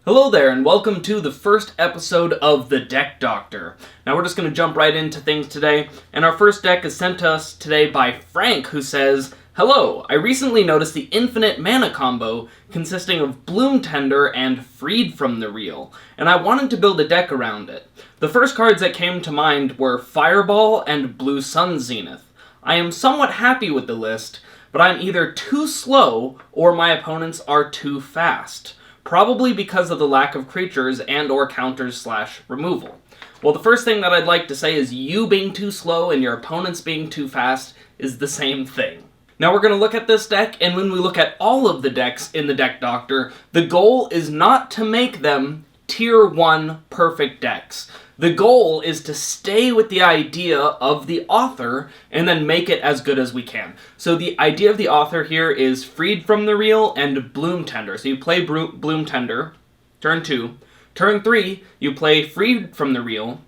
Hello there, and welcome to the first episode of The Deck Doctor. Now we're just going to jump right into things today, and our first deck is sent to us today by Frank, who says, "Hello, I recently noticed the infinite mana combo consisting of Bloom Tender and Freed from the Reel, and I wanted to build a deck around it. The first cards that came to mind were Fireball and Blue Sun Zenith. I am somewhat happy with the list, but I'm either too slow or my opponents are too fast. Probably because of the lack of creatures and or counters / removal. Well, the first thing that I'd like to say is you being too slow and your opponents being too fast is the same thing." Now we're going to look at this deck, and when we look at all of the decks in the Deck Doctor, the goal is not to make them Tier 1 perfect decks. The goal is to stay with the idea of the author and then make it as good as we can. So the idea of the author here is Freed from the Reel and Bloom Tender. So you play Bloom Tender, turn 2. Turn 3, you play Freed from the Reel,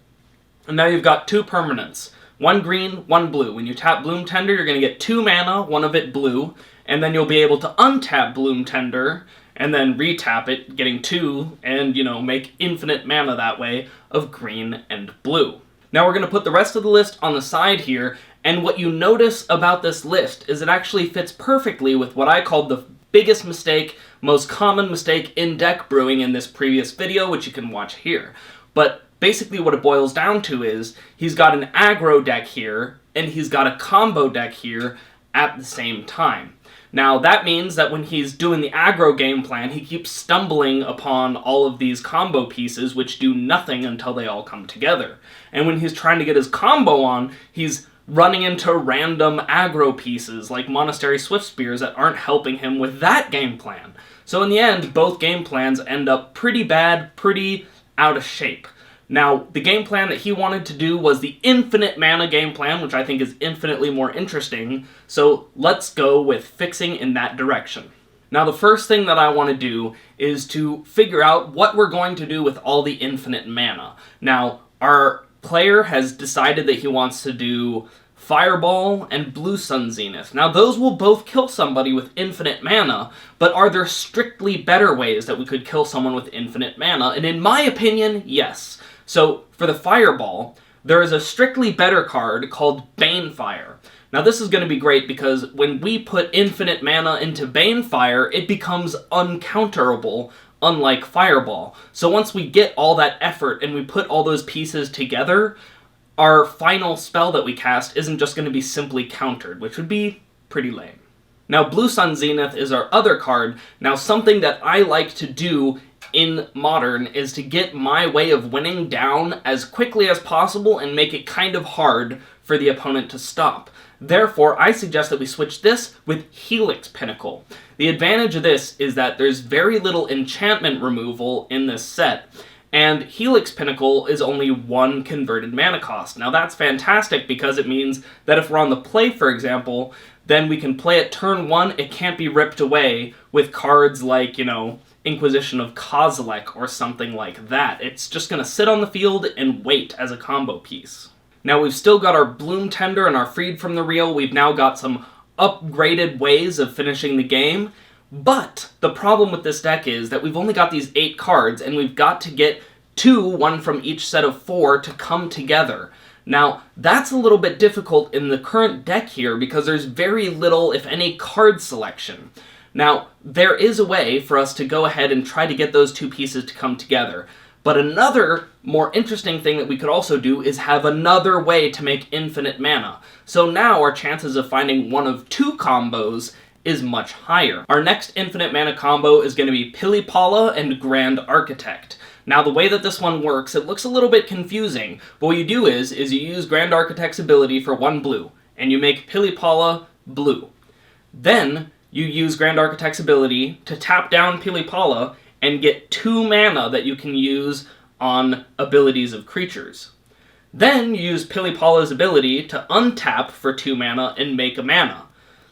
and now you've got two permanents. One green, one blue. When you tap Bloom Tender, you're going to get 2 mana, one of it blue, and then you'll be able to untap Bloom Tender and then retap it, getting 2, and, make infinite mana that way of green and blue. Now we're going to put the rest of the list on the side here, and what you notice about this list is it actually fits perfectly with what I called the biggest mistake, most common mistake in deck brewing in this previous video, which you can watch here. But basically what it boils down to is, he's got an aggro deck here, and he's got a combo deck here at the same time. Now, that means that when he's doing the aggro game plan, he keeps stumbling upon all of these combo pieces, which do nothing until they all come together. And when he's trying to get his combo on, he's running into random aggro pieces, like Monastery Swiftspears, that aren't helping him with that game plan. So in the end, both game plans end up pretty bad, pretty out of shape. Now, the game plan that he wanted to do was the infinite mana game plan, which I think is infinitely more interesting, so let's go with fixing in that direction. Now, the first thing that I want to do is to figure out what we're going to do with all the infinite mana. Now, our player has decided that he wants to do Fireball and Blue Sun Zenith. Now, those will both kill somebody with infinite mana, but are there strictly better ways that we could kill someone with infinite mana? And in my opinion, yes. So, for the Fireball, there is a strictly better card called Banefire. Now, this is going to be great because when we put infinite mana into Banefire, it becomes uncounterable, unlike Fireball. So once we get all that effort and we put all those pieces together, our final spell that we cast isn't just going to be simply countered, which would be pretty lame. Now, Blue Sun Zenith is our other card. Now, something that I like to do in Modern is to get my way of winning down as quickly as possible and make it kind of hard for the opponent to stop. Therefore, I suggest that we switch this with Helix Pinnacle. The advantage of this is that there's very little enchantment removal in this set, and Helix Pinnacle is only 1 converted mana cost. Now that's fantastic because it means that if we're on the play, for example, then we can play at turn 1, it can't be ripped away with cards like, Inquisition of Kozilek or something like that. It's just going to sit on the field and wait as a combo piece. Now we've still got our Bloom Tender and our Freed from the Reel. We've now got some upgraded ways of finishing the game. But the problem with this deck is that we've only got these 8 cards, and we've got to get 2, one from each set of 4, to come together. Now, that's a little bit difficult in the current deck here because there's very little, if any, card selection. Now, there is a way for us to go ahead and try to get those 2 pieces to come together. But another more interesting thing that we could also do is have another way to make infinite mana. So now our chances of finding one of 2 combos is much higher. Our next infinite mana combo is going to be Pili-Pala and Grand Architect. Now, the way that this one works, it looks a little bit confusing, but what you do is you use Grand Architect's ability for 1 blue, and you make Pili-Pala blue. Then, you use Grand Architect's ability to tap down Pili-Pala and get 2 mana that you can use on abilities of creatures. Then, you use Pili-Pala's ability to untap for 2 mana and make a mana.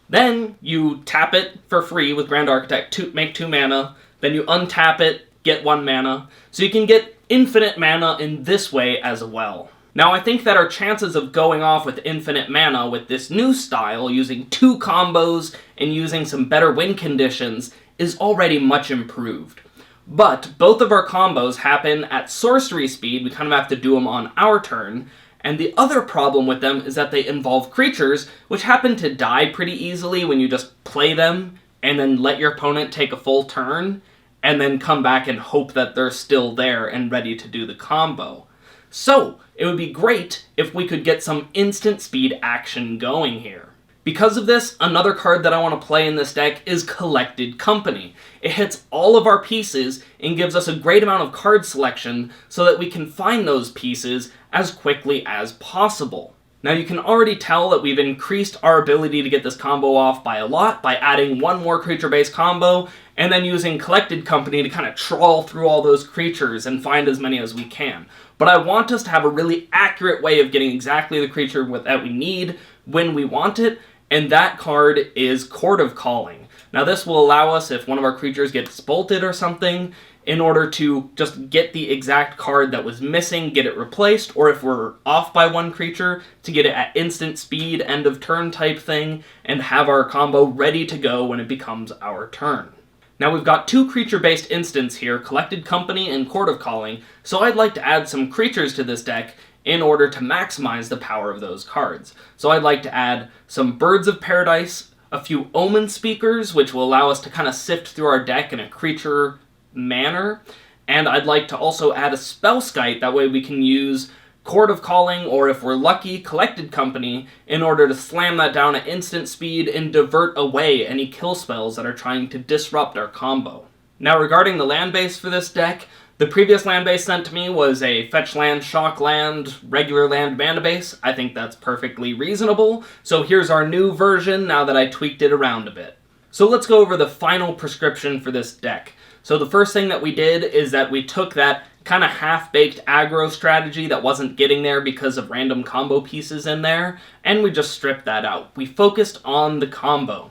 Then, you tap it for free with Grand Architect to make 2 mana, then you untap it, get 1 mana, so you can get infinite mana in this way as well. Now, I think that our chances of going off with infinite mana with this new style, using 2 combos and using some better win conditions, is already much improved. But both of our combos happen at sorcery speed. We kind of have to do them on our turn. And the other problem with them is that they involve creatures, which happen to die pretty easily when you just play them and then let your opponent take a full turn, and then come back and hope that they're still there and ready to do the combo. So, it would be great if we could get some instant speed action going here. Because of this, another card that I want to play in this deck is Collected Company. It hits all of our pieces and gives us a great amount of card selection so that we can find those pieces as quickly as possible. Now you can already tell that we've increased our ability to get this combo off by a lot by adding one more creature-based combo and then using Collected Company to kind of trawl through all those creatures and find as many as we can. But I want us to have a really accurate way of getting exactly the creature that we need when we want it, and that card is Chord of Calling. Now this will allow us, if one of our creatures gets bolted or something, in order to just get the exact card that was missing, get it replaced, or if we're off by one creature, to get it at instant speed, end of turn type thing, and have our combo ready to go when it becomes our turn. Now we've got two creature-based instants here, Collected Company and Chord of Calling, so I'd like to add some creatures to this deck in order to maximize the power of those cards. So I'd like to add some Birds of Paradise, a few Omenspeakers, which will allow us to kind of sift through our deck in a creature manner, and I'd like to also add a Spellskite, that way we can use Chord of Calling, or if we're lucky, Collected Company, in order to slam that down at instant speed and divert away any kill spells that are trying to disrupt our combo. Now regarding the land base for this deck, the previous land base sent to me was a fetch land, shock land, regular land mana base. I think that's perfectly reasonable, so here's our new version now that I tweaked it around a bit. So let's go over the final prescription for this deck. So the first thing that we did is that we took that kind of half-baked aggro strategy that wasn't getting there because of random combo pieces in there, and we just stripped that out. We focused on the combo.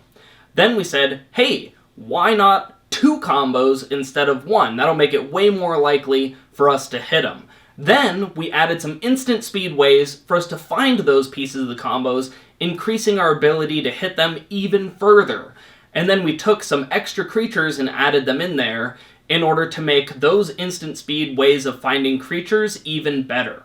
Then we said, hey, why not 2 combos instead of 1? That'll make it way more likely for us to hit them. Then we added some instant speed ways for us to find those pieces of the combos, increasing our ability to hit them even further. And then we took some extra creatures and added them in there in order to make those instant speed ways of finding creatures even better.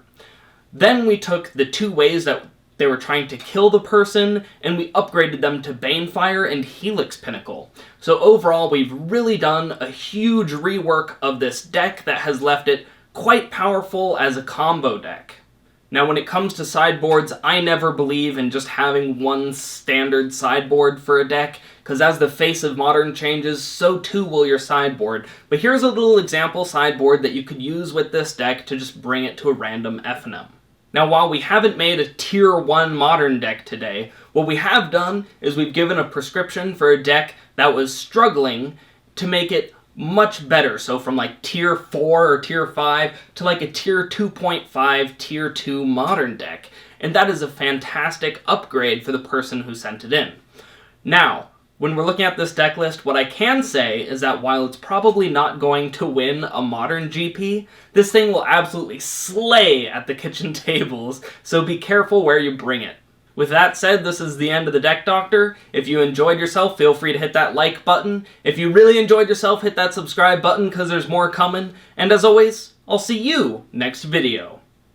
Then we took the 2 ways that they were trying to kill the person, and we upgraded them to Banefire and Helix Pinnacle. So overall, we've really done a huge rework of this deck that has left it quite powerful as a combo deck. Now when it comes to sideboards, I never believe in just having one standard sideboard for a deck, because as the face of Modern changes, so too will your sideboard. But here's a little example sideboard that you could use with this deck to just bring it to a random FNM. Now while we haven't made a tier 1 Modern deck today, what we have done is we've given a prescription for a deck that was struggling to make it much better. So from like tier 4 or tier 5 to like a tier 2.5, tier 2 Modern deck. And that is a fantastic upgrade for the person who sent it in. Now, when we're looking at this deck list, what I can say is that while it's probably not going to win a Modern GP, this thing will absolutely slay at the kitchen tables, so be careful where you bring it. With that said, this is the end of the Deck Doctor. If you enjoyed yourself, feel free to hit that like button. If you really enjoyed yourself, hit that subscribe button because there's more coming. And as always, I'll see you next video.